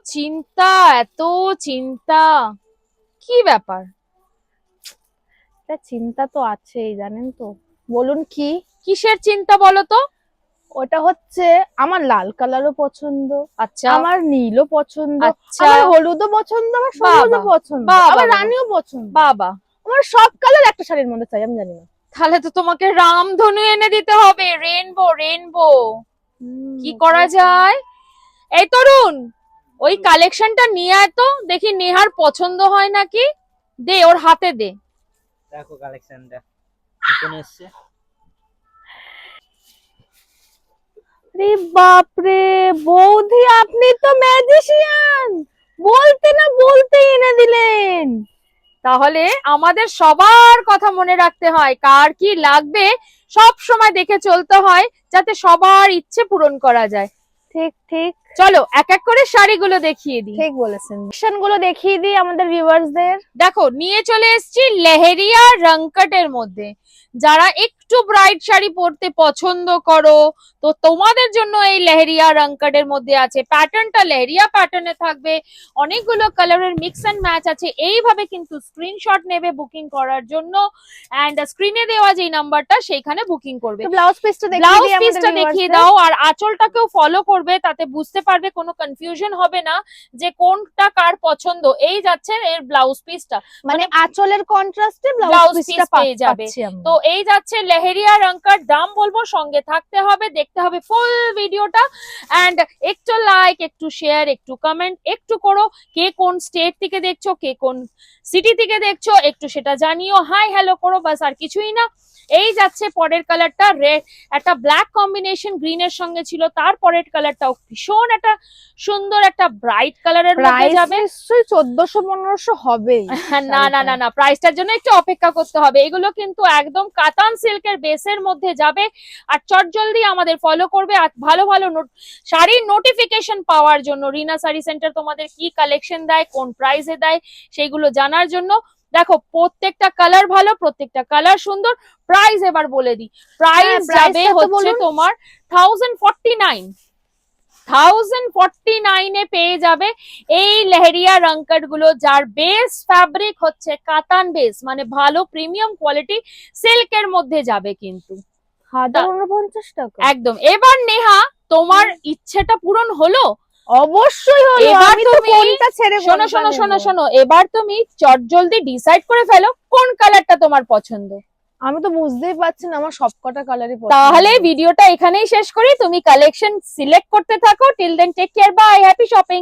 চিন্তা, এত চিন্তা, কি ব্যাপার? চিন্তা তো আছেই, জানেন তো। বলুন কি? কিসের চিন্তা বলো তো? ওটা হচ্ছে আমার লাল কালারও পছন্দ, আচ্ছা আমার নীলও পছন্দ, আচ্ছা, আমার হলুদও পছন্দ, আমার সবুজও বাবা পছন্দ, বাবা আমার বাবা রানীও পছন্দ। বাবা, আমার সব কালার একটা শাড়ির মধ্যে চাই, আমি জানি না। তাহলে তো তোমাকে রামধনু এনে দিতে হবে, রেনবো রেনবো। কি করা ওটাও তো। যায়? এই তরুণ, ওই কালেকশনটা নিয়ে আয় তো, দেখি নেহার পছন্দ হয় নাকি। দে, ওর হাতে দে। দেখো কালেকশনটা নতুন এসছে। আরে বাপরে, বৌদি আপনি তো ম্যাজিশিয়ান! বলতে না বলতেই এনে দিলেন। তাহলে আমাদের সবার কথা মনে রাখতে হয়, কার কি লাগবে সব সময় দেখে চলতে হয়, যাতে সবার ইচ্ছে পূরণ করা যায়। ঠিক ঠিক চলো এক এক করে শাড়িগুলো দেখিয়ে দিই। ঠিক বলেছেন। কালেকশন গুলো দেখিয়ে দিই আমাদের ভিউয়ার্সদের। দেখো, নিয়ে চলে এসেছি লেহেরিয়া রংকটের মধ্যে। যারা একটু ব্রাইট শাড়ি পরতে পছন্দ করো, তো তোমাদের জন্য এই লেহেরিয়া রংকটের মধ্যে আছে। প্যাটার্নটা লেহেরিয়া প্যাটার্নে থাকবে, অনেকগুলো কালারের মিক্স এন্ড ম্যাচ আছে। এইভাবে কিন্তু স্ক্রিনশট নেবে বুকিং করার জন্য, এন্ড স্ক্রিনে দেওয়া যেই নাম্বারটা সেইখানে বুকিং করবে। ব্লাউজ পিসটা দেখিয়ে ব্লাউজ দিই আমাদের পিসটা দেখিয়ে ভিউয়ার্সদের। দাও, আর আঁচলটাকেও ফলো করবে, তাতে বুঝতে পারবে, কোনো কনফিউশন হবে না যে কোনটা কার পছন্দ। এই যাচ্ছে এর ব্লাউজ পিসটা, মানে আঁচলের কন্ট্রাস্টে ব্লাউজ ব্লাউজ পিসটা পিস পেয়ে যাবে। পাচ্ছি আমরা। তো এই যাচ্ছে লেহেরিয়া রংকার। দাম বলবো, সঙ্গে থাকতে হবে, দেখতে হবে ফুল ভিডিওটা। এন্ড একটু লাইক, একটু শেয়ার, একটু কমেন্ট একটু করো। কে কোন স্টেট থেকে দেখছো, কে কোন সিটি থেকে দেখছো, একটু সেটা জানিও, হাই হ্যালো করো, বাস আর কিছুই না। এই যাচ্ছে পরের কালারটা রেড, একটা ব্ল্যাক কম্বিনেশন গ্রিনের সঙ্গে ছিল। তার পরের কালারটাও ভীষণ একটা সুন্দর, একটা ব্রাইট কালারের মধ্যে প্রাইস যাবে। নিশ্চয়ই 1400-1500 হবেই। না না না না, প্রাইসটার জন্য একটু অপেক্ষা করতে হবে। এগুলো কিন্তু একদম কাতান সিল্কের বেসের মধ্যে যাবে। আর চটজলদি আমাদের ফলো করবে, আর ভালো ভালো শাড়ির নোটিফিকেশন পাওয়ার জন্য, রিনা শাড়ি সেন্টার তোমাদের কি কালেকশন দেয়, কোন প্রাইসে দেয়, সেইগুলো জানার জন্য। দেখো, প্রত্যেকটা কালার ভালো, প্রত্যেকটা কালার সুন্দর। প্রাইস এবার বলে দিই, প্রাইস যাবে হচ্ছে তোমার 1049। 1049 পেয়ে যাবে এই লেহেরিয়া রংকট গুলো, যার বেস ফ্যাব্রিক হচ্ছে কাতান বেস, মানে ভালো প্রিমিয়াম কোয়ালিটি সিল্কের মধ্যে যাবে কিন্তু 1049 টাকা। একদম। এবার নেহা, তোমার ইচ্ছেটা পূরণ হলো? অবশ্যই হলো। এবার আমি তো তুমি কোনটা ছেড়ে শোনো কোনটা শোনো নেব। শোনো শোনো, এবার তুমি চটজলদি ডিসাইড করে ফেলো কোন কালারটা তোমার পছন্দ। আমি তো বুঝতেই পারছি না, আমার সবকটা কালারই পছন্দ। তাহলে ভিডিওটা এখানেই শেষ করি, তুমি কালেকশন সিলেক্ট করতে থাকো। Till then take care, bye, happy shopping.